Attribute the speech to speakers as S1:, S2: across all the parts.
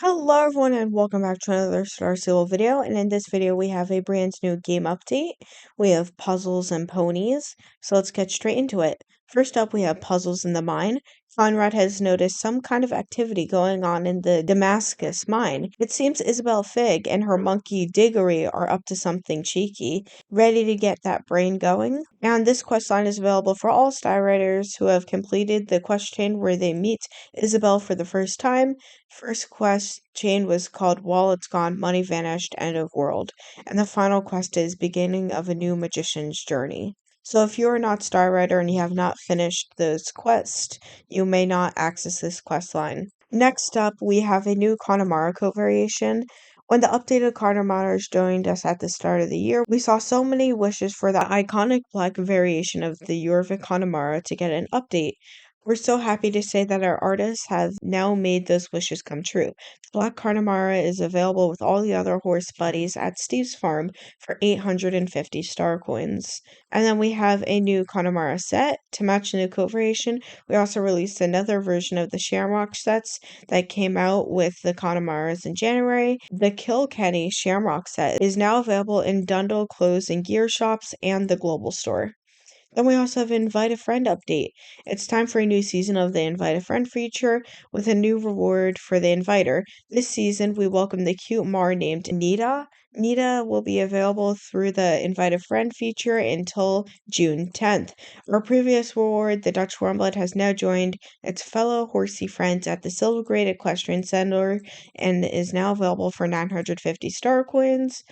S1: Hello everyone and welcome back to another Star Seal video, and in this video we have a brand new game update. We have puzzles and ponies, so let's get straight into it. First up we have puzzles in the mine. Conrad has noticed some kind of activity going on in the Damascus mine. It seems Isabel Fig and her monkey Diggory are up to something cheeky, ready to get that brain going. And this quest line is available for all Star Riders who have completed the quest chain where they meet Isabel for the first time. First quest chain was called Wallet's Gone, Money Vanished, End of World, and the final quest is Beginning of a New Magician's Journey. So if you are not Star Rider and you have not finished this quest, you may not access this quest line. Next up, we have a new Connemara variation. When the updated Connemara joined us at the start of the year, we saw so many wishes for the iconic black variation of the Jorvik Connemara to get an update. We're so happy to say that our artists have now made those wishes come true. Black Connemara is available with all the other horse buddies at Steve's farm for 850 star coins. And then we have a new Connemara set to match the new coat variation. We also released another version of the Shamrock sets that came out with the Connemaras in January. The Kilkenny Shamrock set is now available in Dundle clothes and gear shops and the global store. Then we also have Invite a Friend update. It's time for a new season of the Invite a Friend feature with a new reward for the inviter. This season, we welcome the cute Mar named Nita. Nita will be available through the Invite a Friend feature until June 10th. Our previous reward, the Dutch Warmblood, has now joined its fellow horsey friends at the Silvergrade Equestrian Center and is now available for 950 star coins.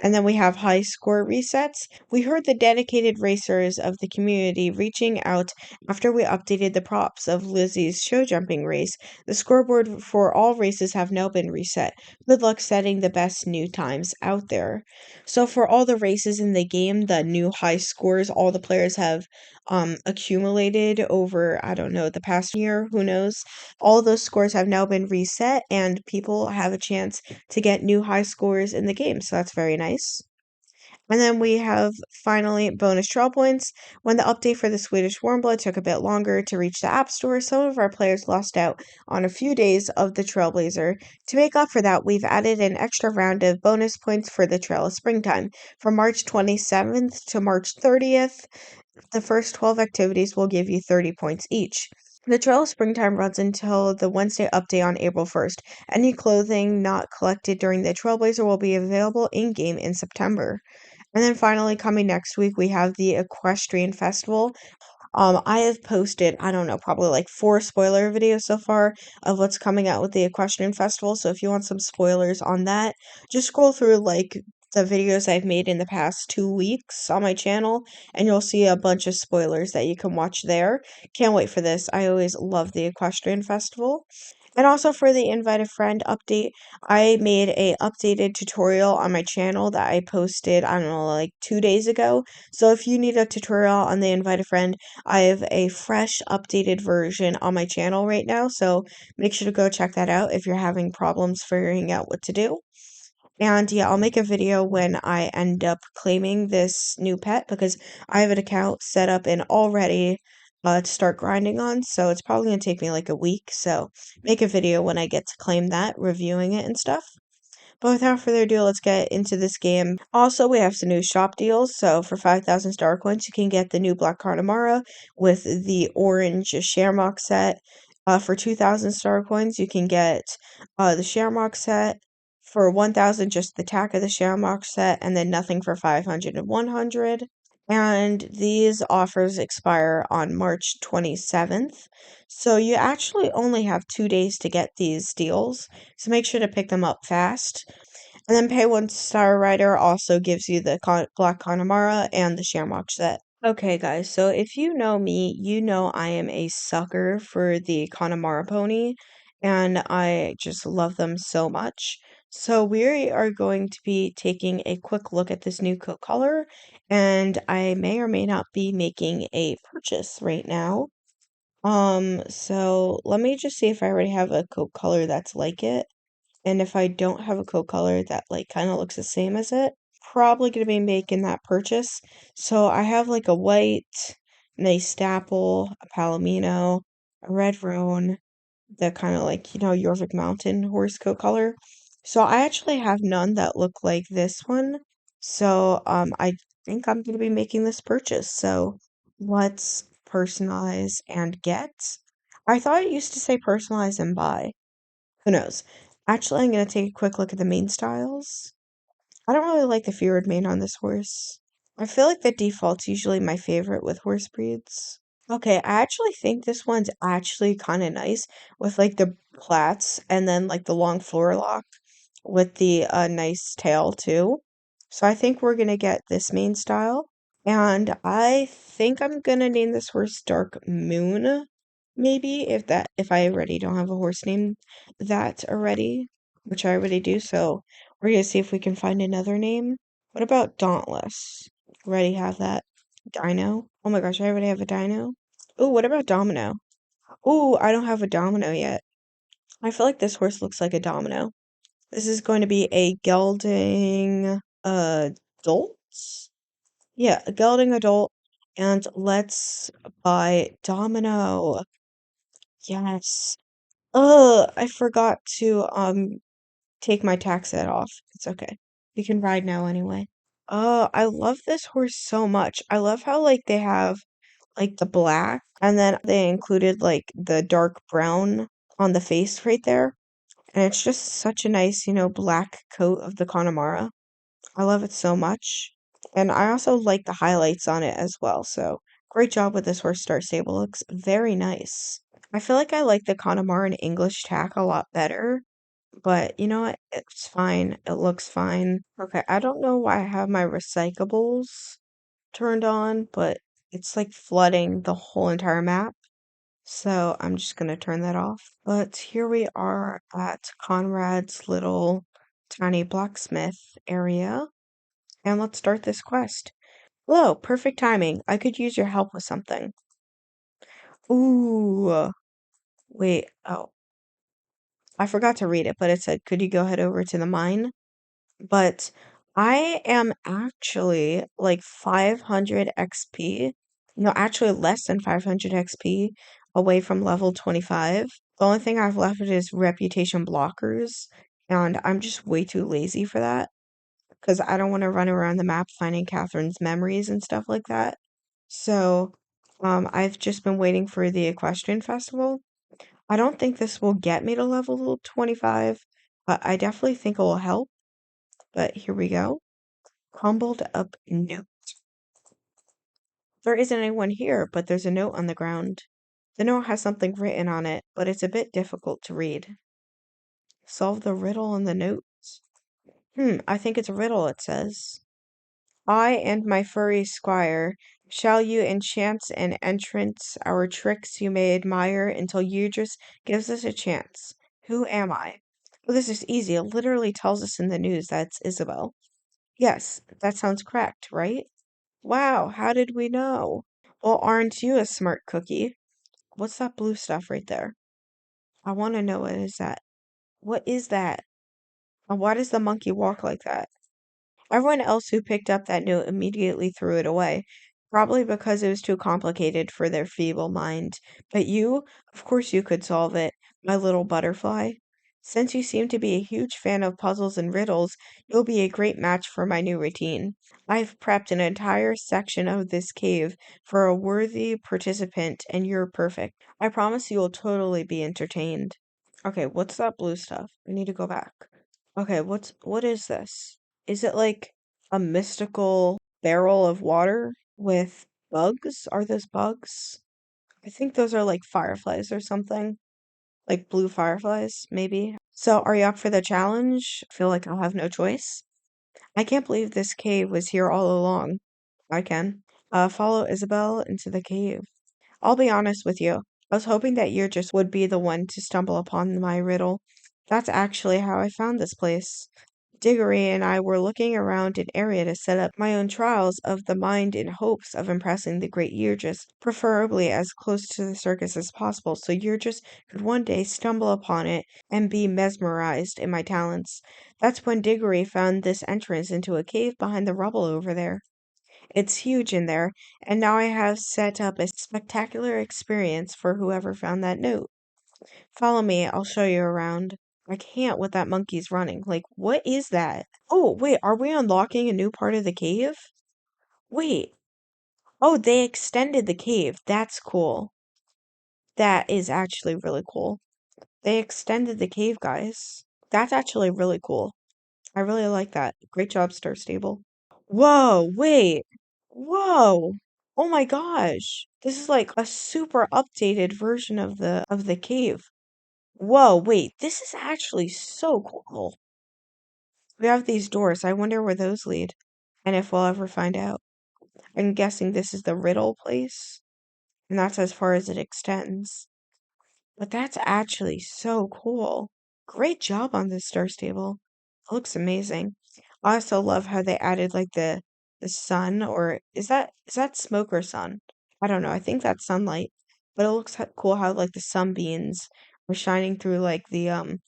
S1: And then we have high score resets. We heard the dedicated racers of the community reaching out after we updated the props of Lizzie's show jumping race. The scoreboard for all races have now been reset. Good luck setting the best new times out there. So for all the races in the game, the new high scores all the players have accumulated over, I don't know, the past year, who knows. All those scores have now been reset and people have a chance to get new high scores in the game, so that's very nice. And then we have finally bonus trail points. When the update for the Swedish Warmblood took a bit longer to reach the App Store, some of our players lost out on a few days of the Trailblazer. To make up for that, we've added an extra round of bonus points for the Trail of Springtime. From March 27th to March 30th, the first 12 activities will give you 30 points each. The Trail of Springtime runs until the Wednesday update on April 1st. Any clothing not collected during the Trailblazer will be available in-game in September. And then finally, coming next week, we have the Equestrian Festival. I have posted, I don't know, probably like 4 spoiler videos so far of what's coming out with the Equestrian Festival. So if you want some spoilers on that, just scroll through like the videos I've made in the past 2 weeks on my channel, and you'll see a bunch of spoilers that you can watch there. Can't wait for this. I always love the Equestrian Festival. And also for the Invite a Friend update, I made a updated tutorial on my channel that I posted, I don't know, like 2 days ago. So if you need a tutorial on the Invite a Friend, I have a fresh updated version on my channel right now. So make sure to go check that out if you're having problems figuring out what to do. And yeah, I'll make a video when I end up claiming this new pet because I have an account set up and all ready to start grinding on. So it's probably going to take me like a week. So make a video when I get to claim that, reviewing it and stuff. But without further ado, let's get into this game. Also, we have some new shop deals. So for 5,000 star coins, you can get the new Black Connemara with the orange Shamrock set. For 2,000 star coins, you can get the Shamrock set. For 1,000, just the tack of the Shamrock set, and then nothing for 500 and 100. And these offers expire on March 27th. So you actually only have 2 days to get these deals. So make sure to pick them up fast. And then Pay One Star Rider also gives you the Black Connemara and the Shamrock set. Okay, guys, so if you know me, you know I am a sucker for the Connemara pony, and I just love them so much. So we are going to be taking a quick look at this new coat color, and I may or may not be making a purchase right now. So let me just see if I already have a coat color that's like it. And if I don't have a coat color that like kind of looks the same as it, probably going to be making that purchase. So I have like a white, nice dapple, a palomino, a red roan, the kind of like, Yorvik Mountain horse coat color. So I actually have none that look like this one. So I think I'm going to be making this purchase. So let's personalize and get. I thought it used to say personalize and buy. Who knows? Actually, I'm going to take a quick look at the mane styles. I don't really like the feared mane on this horse. I feel like the default's usually my favorite with horse breeds. Okay, I actually think this one's actually kind of nice with like the plaits and then like the long floor lock with the nice tail too. So I think we're gonna get this main style. And I think I'm gonna name this horse Dark Moon, maybe if I already don't have a horse named that already, which I already do. So we're gonna see if we can find another name. What about Dauntless? Already have that. Dino. Oh my gosh, I already have a dino. Oh, what about Domino? Oh, I don't have a domino yet. I feel like this horse looks like a domino. This is going to be a gelding adult? Yeah, a gelding adult. And let's buy Domino. Yes. I forgot to take my tax set off. It's okay. We can ride now anyway. Oh, I love this horse so much. I love how like they have like the black and then they included like the dark brown on the face right there. And it's just such a nice, black coat of the Connemara. I love it so much. And I also like the highlights on it as well. So great job with this horse start stable. Looks very nice. I feel like I like the Connemara in English tack a lot better. But you know what? It's fine. It looks fine. Okay, I don't know why I have my recyclables turned on, but it's like flooding the whole entire map. So I'm just gonna turn that off. But here we are at Conrad's little tiny blacksmith area. And let's start this quest. Hello, perfect timing. I could use your help with something. Ooh, wait. Oh, I forgot to read it, but it said, could you go head over to the mine? But I am actually like 500 XP. No, actually less than 500 XP away from level 25. The only thing I've left is reputation blockers, and I'm just way too lazy for that because I don't want to run around the map finding Catherine's memories and stuff like that. So, I've just been waiting for the Equestrian Festival. I don't think this will get me to level 25, but I definitely think it will help. But here we go. Crumbled up note. There isn't anyone here, but there's a note on the ground. The note has something written on it, but it's a bit difficult to read. Solve the riddle in the note. I think it's a riddle, it says. I and my furry squire, shall you enchant and entrance our tricks you may admire until Eudris gives us a chance. Who am I? Well, this is easy. It literally tells us in the news that's Isabel. Yes, that sounds correct, right? Wow, how did we know? Well, aren't you a smart cookie? What's that blue stuff right there? I want to know what is that. What is that? And why does the monkey walk like that? Everyone else who picked up that note immediately threw it away, probably because it was too complicated for their feeble mind. But you, of course, you could solve it, my little butterfly. Since you seem to be a huge fan of puzzles and riddles, you'll be a great match for my new routine. I've prepped an entire section of this cave for a worthy participant, and you're perfect. I promise you will totally be entertained. Okay, what's that blue stuff? I need to go back. Okay, what is this? Is it like a mystical barrel of water with bugs? Are those bugs? I think those are like fireflies or something. Like blue fireflies, maybe. So, are you up for the challenge? I feel like I'll have no choice. I can't believe this cave was here all along. I can. Follow Isabel into the cave. I'll be honest with you. I was hoping that you just would be the one to stumble upon my riddle. That's actually how I found this place. Diggory and I were looking around an area to set up my own trials of the mind in hopes of impressing the great Eugis, preferably as close to the circus as possible, so Eugis could one day stumble upon it and be mesmerized in my talents. That's when Diggory found this entrance into a cave behind the rubble over there. It's huge in there, and now I have set up a spectacular experience for whoever found that note. Follow me, I'll show you around. I can't with that monkey's running. Like, what is that? Oh, wait, are we unlocking a new part of the cave? Wait. Oh, they extended the cave. That's cool. That is actually really cool. They extended the cave, guys. That's actually really cool. I really like that. Great job, Star Stable. Whoa, wait. Whoa. Oh my gosh. This is like a super updated version of the cave. Whoa, wait. This is actually so cool. We have these doors. I wonder where those lead and if we'll ever find out. I'm guessing this is the riddle place, and that's as far as it extends. But that's actually so cool. Great job on this Star Stable. It looks amazing. I also love how they added like the sun, or is that smoke or sun? I don't know. I think that's sunlight. But it looks cool how like the sunbeams are shining through like the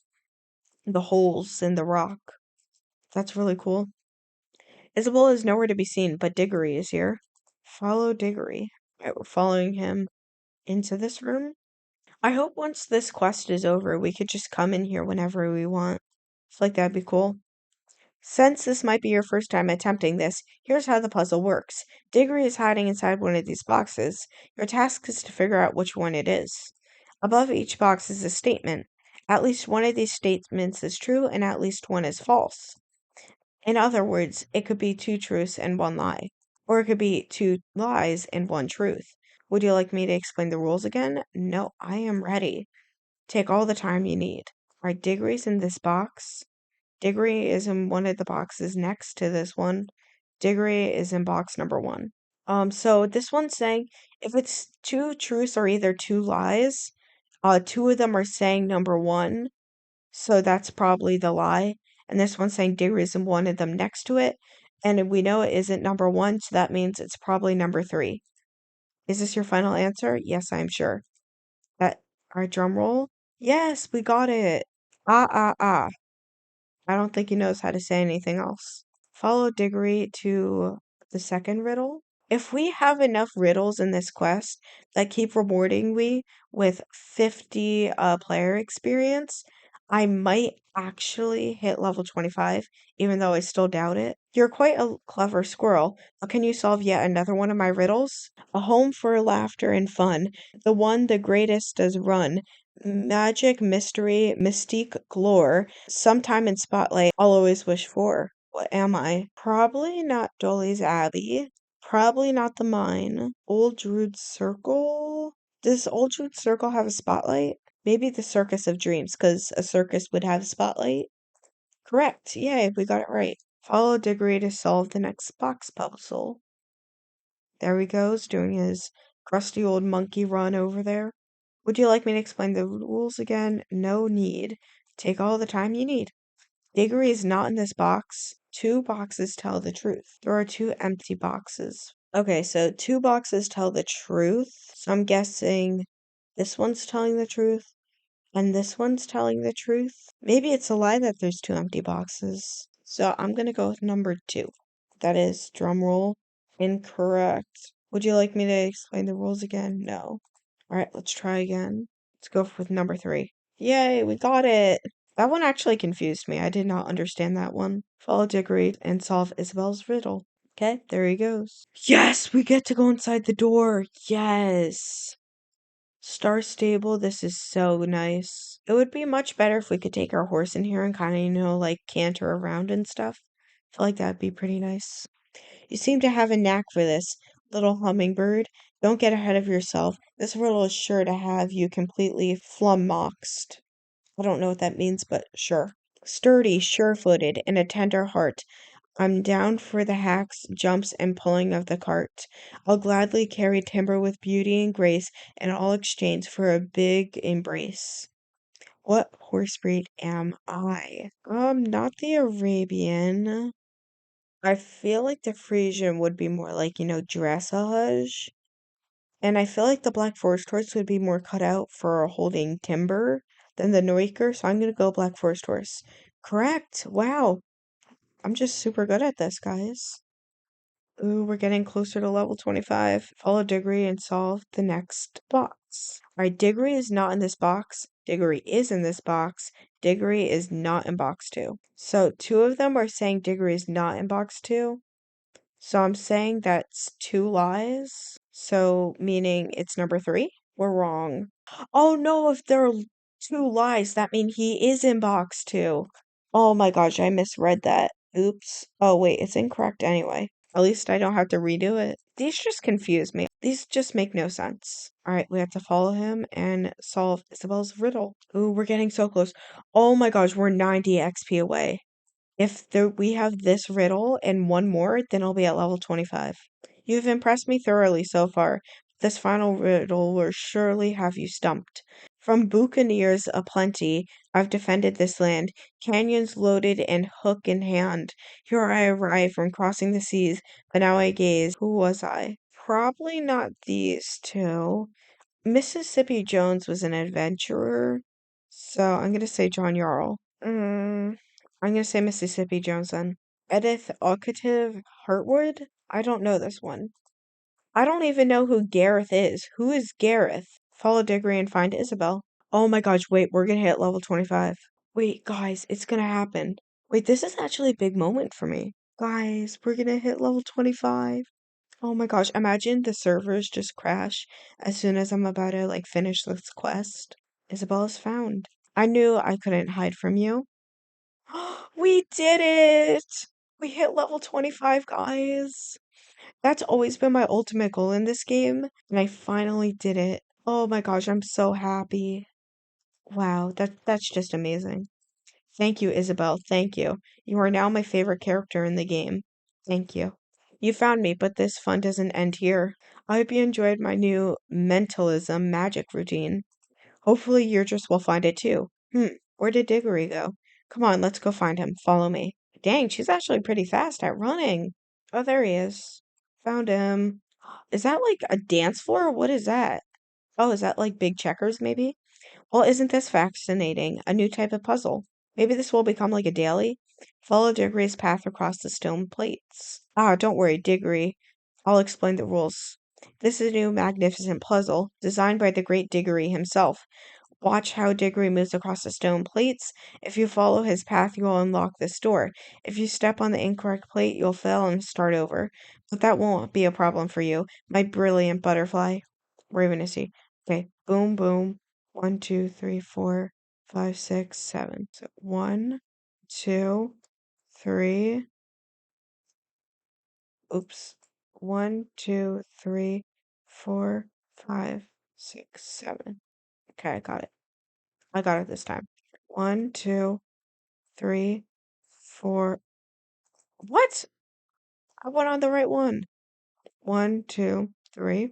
S1: holes in the rock. That's really cool. Isabel is nowhere to be seen, but Diggory is here. Follow Diggory. Right, we're following him into this room. I hope once this quest is over, we could just come in here whenever we want. I feel like that'd be cool. Since this might be your first time attempting this, here's how the puzzle works. Diggory is hiding inside one of these boxes. Your task is to figure out which one it is. Above each box is a statement. At least one of these statements is true, and at least one is false. In other words, it could be two truths and one lie, or it could be two lies and one truth. Would you like me to explain the rules again? No, I am ready. Take all the time you need. All right, Diggory's in this box. Diggory is in one of the boxes next to this one. Diggory is in box number one. So this one's saying if it's two truths or either two lies, two of them are saying number one, so that's probably the lie. And this one's saying Diggory is in one of them next to it, and we know it isn't number one, so that means it's probably number three. Is this your final answer? Yes, I'm sure. That our drum roll? Yes, we got it. Ah, ah, ah. I don't think he knows how to say anything else. Follow Diggory to the second riddle. If we have enough riddles in this quest that keep rewarding me with 50 player experience, I might actually hit level 25, even though I still doubt it. You're quite a clever squirrel, but can you solve yet another one of my riddles? A home for laughter and fun, the one the greatest does run. Magic, mystery, mystique, glore, sometime in spotlight, I'll always wish for. What am I? Probably not Dolly's Abbey. Probably not the mine. Old Druid Circle? Does Old Druid Circle have a spotlight? Maybe the Circus of Dreams, because a circus would have a spotlight. Correct. Yay, we got it right. Follow Diggory to solve the next box puzzle. There he goes, doing his crusty old monkey run over there. Would you like me to explain the rules again? No need. Take all the time you need. Diggory is not in this box. Two boxes tell the truth. There are two empty boxes. Okay, so two boxes tell the truth. So I'm guessing this one's telling the truth and this one's telling the truth. Maybe it's a lie that there's two empty boxes. So I'm gonna go with number two. That is, drum roll, incorrect. Would you like me to explain the rules again? No. Alright, let's try again. Let's go with number three. Yay, we got it! That one actually confused me. I did not understand that one. Follow Diggory and solve Isabel's riddle. Okay, there he goes. Yes, we get to go inside the door. Yes. Star Stable, this is so nice. It would be much better if we could take our horse in here and kind of, like canter around and stuff. I feel like that'd be pretty nice. You seem to have a knack for this, little hummingbird. Don't get ahead of yourself. This riddle is sure to have you completely flummoxed. I don't know what that means, but sure. Sturdy, sure-footed, and a tender heart. I'm down for the hacks, jumps, and pulling of the cart. I'll gladly carry timber with beauty and grace, and I'll exchange for a big embrace. What horse breed am I? Not the Arabian. I feel like the Frisian would be more like, dressage. And I feel like the Black Forest horse would be more cut out for holding timber than the Neuker, so I'm gonna go Black Forest horse. Correct. Wow. I'm just super good at this, guys. Ooh, we're getting closer to level 25. Follow Diggory and solve the next box. Alright, Diggory is not in this box. Diggory is in this box. Diggory is not in box 2. So 2 of them are saying Diggory is not in box 2. So I'm saying that's 2 lies. So meaning it's number 3? We're wrong. Oh no, if there are 2 lies, that means he is in box 2. Oh my gosh, I misread that. Oops. Oh wait, it's incorrect anyway. At least I don't have to redo it. These just confuse me. These just make no sense. Alright, we have to follow him and solve Isabel's riddle. Ooh, we're getting so close. Oh my gosh, we're 90 XP away. If we have this riddle and one more, then I'll be at level 25. You've impressed me thoroughly so far. This final riddle will surely have you stumped. From buccaneers aplenty, I've defended this land, canyons loaded and hook in hand. Here I arrived from crossing the seas, but now I gaze. Who was I? Probably not these two. Mississippi Jones was an adventurer, so I'm gonna say John Yarl. I'm gonna say Mississippi Jones then. Edith Octave Hartwood? I don't know this one. I don't even know who Gareth is. Who is Gareth? Follow Diggory and find Isabel. Oh my gosh, wait, we're gonna hit level 25. Wait, guys, it's gonna happen. Wait, this is actually a big moment for me. Guys, we're gonna hit level 25. Oh my gosh, imagine the servers just crash as soon as I'm about to like finish this quest. Isabel is found. I knew I couldn't hide from you. We did it! We hit level 25, guys. That's always been my ultimate goal in this game, and I finally did it. Oh my gosh, I'm so happy. Wow, that's just amazing. Thank you, Isabel. Thank you. You are now my favorite character in the game. Thank you. You found me, but this fun doesn't end here. I hope you enjoyed my new mentalism magic routine. Hopefully yours will find it too. Where did Diggory go? Come on, let's go find him. Follow me. Dang, she's actually pretty fast at running. Oh, there he is. Found him. Is that like a dance floor? What is that? Oh, is that like big checkers maybe? Well, isn't this fascinating? A new type of puzzle. Maybe this will become like a daily. Follow Diggory's path across the stone plates. Ah, don't worry, Diggory. I'll explain the rules. This is a new magnificent puzzle designed by the great Diggory himself. Watch how Diggory moves across the stone plates. If you follow his path, you will unlock this door. If you step on the incorrect plate, you'll fail and start over. But that won't be a problem for you, my brilliant butterfly. We're gonna see. Okay, boom, boom. 1, 2, 3, 4, 5, 6, 7. So 1, 2, 3. Oops. 1, 2, 3, 4, 5, 6, 7. Okay, I got it. I got it this time. 1, 2, 3, 4. What? I went on the right one. 1, 2, 3,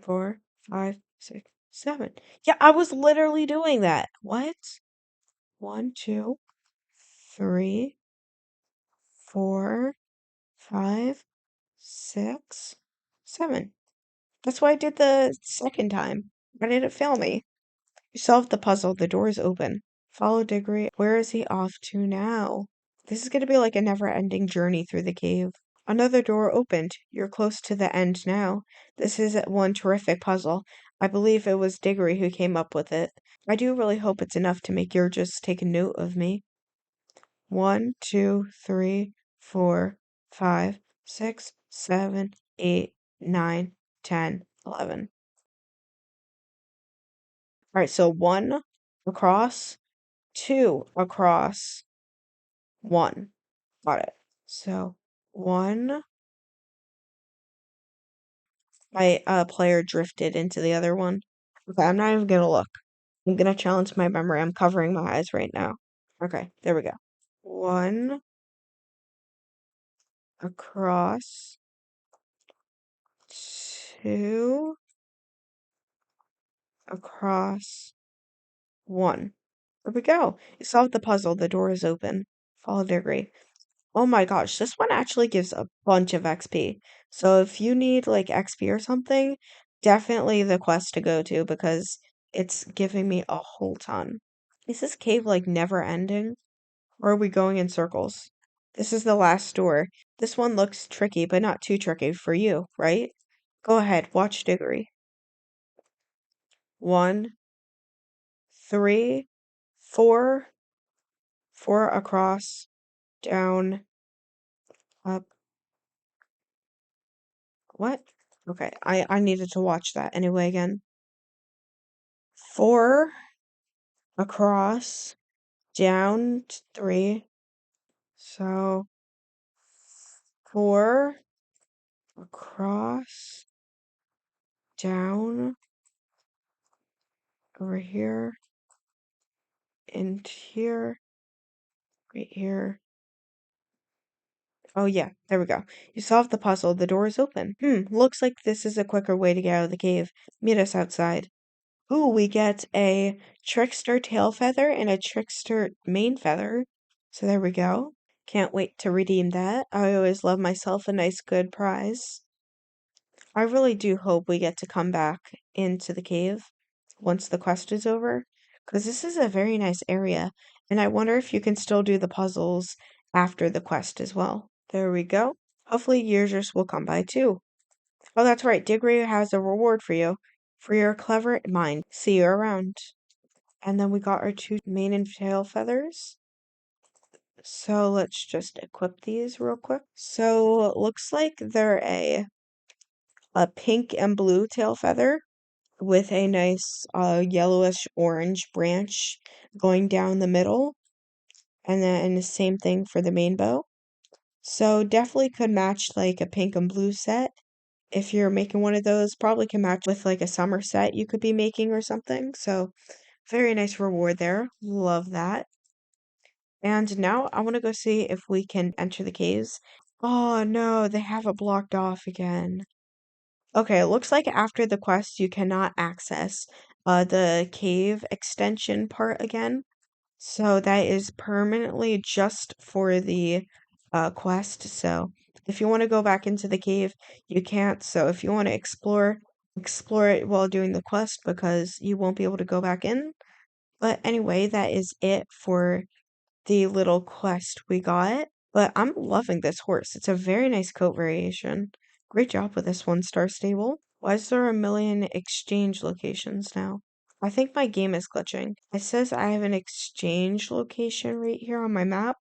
S1: 4, 5, 6, 7. Yeah, I was literally doing that. What? 1, 2, 3, 4, 5, 6, 7. That's why I did the second time. Why did it fail me? You solved the puzzle. The door is open. Follow Diggory. Where is he off to now? This is going to be like a never-ending journey through the cave. Another door opened. You're close to the end now. This is one terrific puzzle. I believe it was Diggory who came up with it. I do really hope it's enough to make you just take a note of me. 1, 2, 3, 4, 5, 6, 7, 8, 9, 10, 11. All right, so 1 across, 2 across, 1. Got it. So 1. My player drifted into the other one. Okay, I'm not even gonna look. I'm gonna challenge my memory. I'm covering my eyes right now. Okay, there we go. 1 across, 2 across, 1. There we go. You solved the puzzle. The door is open. Follow Diggory. Oh my gosh, this one actually gives a bunch of XP. So if you need like XP or something, definitely the quest to go to because it's giving me a whole ton. Is this cave like never ending? Or are we going in circles? This is the last door. This one looks tricky, but not too tricky for you, right? Go ahead, watch Diggory. 1, 3, 4, 4 across, down, up. What? Okay, I needed to watch that anyway again. 4 across, down, 3. So 4 across, down, over here, and here, right here. Oh yeah, there we go. You solved the puzzle. The door is open. Looks like this is a quicker way to get out of the cave. Meet us outside. Ooh, we get a trickster tail feather and a trickster mane feather. So there we go. Can't wait to redeem that. I always love myself a nice good prize. I really do hope we get to come back into the cave once the quest is over, because this is a very nice area, and I wonder if you can still do the puzzles after the quest as well. There we go. Hopefully users will come by too. Oh, that's right. Diggory has a reward for you for your clever mind. See you around. And then we got our 2 mane and tail feathers. So let's just equip these real quick. So it looks like they're a pink and blue tail feather with a nice yellowish orange branch going down the middle. And then the same thing for the main bow. So definitely could match like a pink and blue set. If you're making one of those, probably can match with like a summer set you could be making or something. So very nice reward there. Love that. And now I want to go see if we can enter the caves. Oh no, they have it blocked off again. Okay, it looks like after the quest you cannot access the cave extension part again. So that is permanently just for the quest. So if you want to go back into the cave, you can't. So if you want to explore, explore it while doing the quest because you won't be able to go back in. But anyway, that is it for the little quest we got. But I'm loving this horse. It's a very nice coat variation. Great job with this one, Star Stable. Why is there a million exchange locations now? I think my game is glitching. It says I have an exchange location right here on my map,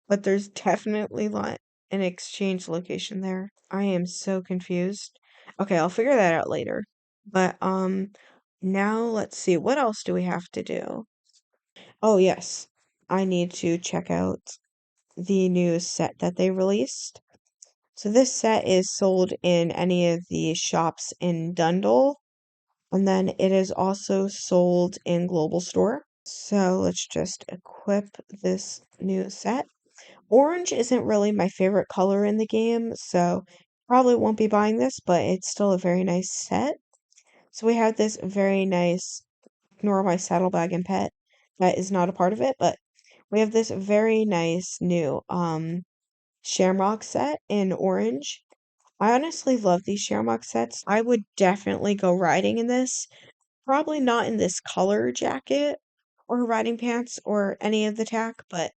S1: but there's definitely not an exchange location there. I am so confused. Okay, I'll figure that out later. But now let's see, what else do we have to do? Oh yes, I need to check out the new set that they released. So this set is sold in any of the shops in Dundle, and then it is also sold in Global Store. So let's just equip this new set. Orange isn't really my favorite color in the game, so probably won't be buying this, but it's still a very nice set. So we have this very nice, ignore my saddlebag and pet, that is not a part of it, but we have this very nice new Shamrock set in orange. I honestly love these Shamrock sets. I would definitely go riding in this. Probably not in this color jacket or riding pants or any of the tack, but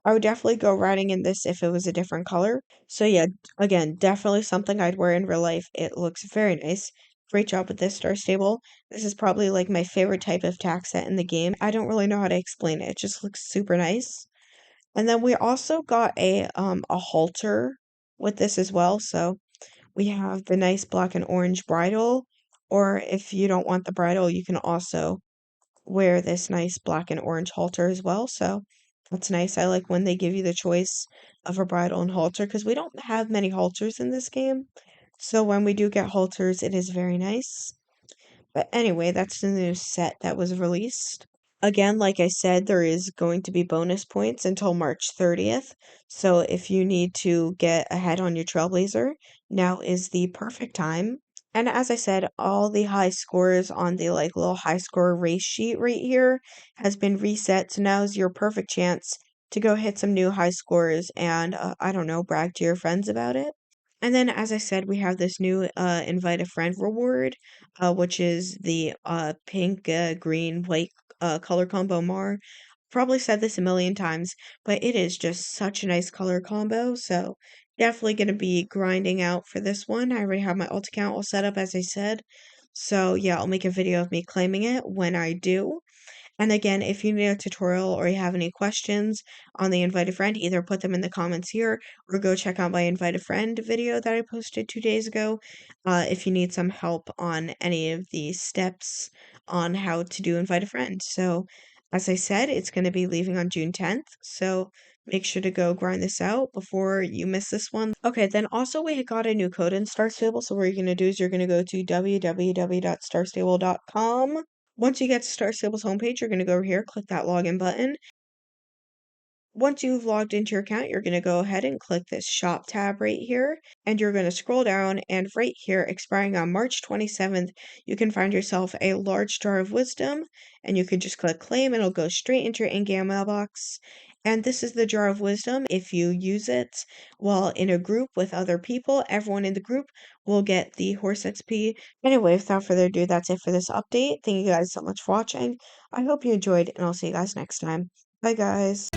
S1: I would definitely go riding in this if it was a different color. So yeah, again, definitely something I'd wear in real life. It looks very nice. Great job with this Star Stable. This is probably like my favorite type of tack set in the game. I don't really know how to explain it. It just looks super nice. And then we also got a halter with this as well. So we have the nice black and orange bridle, or if you don't want the bridle, you can also wear this nice black and orange halter as well. So that's nice. I like when they give you the choice of a bridle and halter because we don't have many halters in this game. So when we do get halters, it is very nice. But anyway, that's the new set that was released. Again, like I said, there is going to be bonus points until March 30th. So if you need to get ahead on your Trailblazer, now is the perfect time. And as I said, all the high scores on the like little high score race sheet right here has been reset. So now is your perfect chance to go hit some new high scores and I don't know, brag to your friends about it. And then, as I said, we have this new invite a friend reward, which is the pink, green, white color combo Mar. Probably said this a million times, but it is just such a nice color combo. So definitely going to be grinding out for this one. I already have my alt account all set up, as I said. So yeah, I'll make a video of me claiming it when I do. And again, if you need a tutorial or you have any questions on the Invite a Friend, either put them in the comments here or go check out my Invite a Friend video that I posted 2 days ago if you need some help on any of the steps on how to do Invite a Friend. So, as I said, it's going to be leaving on June 10th. So, make sure to go grind this out before you miss this one. Okay, then also we got a new code in Star Stable. So, what you're going to do is you're going to go to www.starstable.com. Once you get to Star Stable's homepage, you're going to go over here, click that login button. Once you've logged into your account, you're going to go ahead and click this shop tab right here, and you're going to scroll down, and right here, expiring on March 27th, you can find yourself a large jar of wisdom, and you can just click claim, and it'll go straight into your in-game mailbox. And this is the jar of wisdom. If you use it while in a group with other people, everyone in the group will get the horse XP. Anyway, without further ado, that's it for this update. Thank you guys so much for watching. I hope you enjoyed, and I'll see you guys next time. Bye, guys.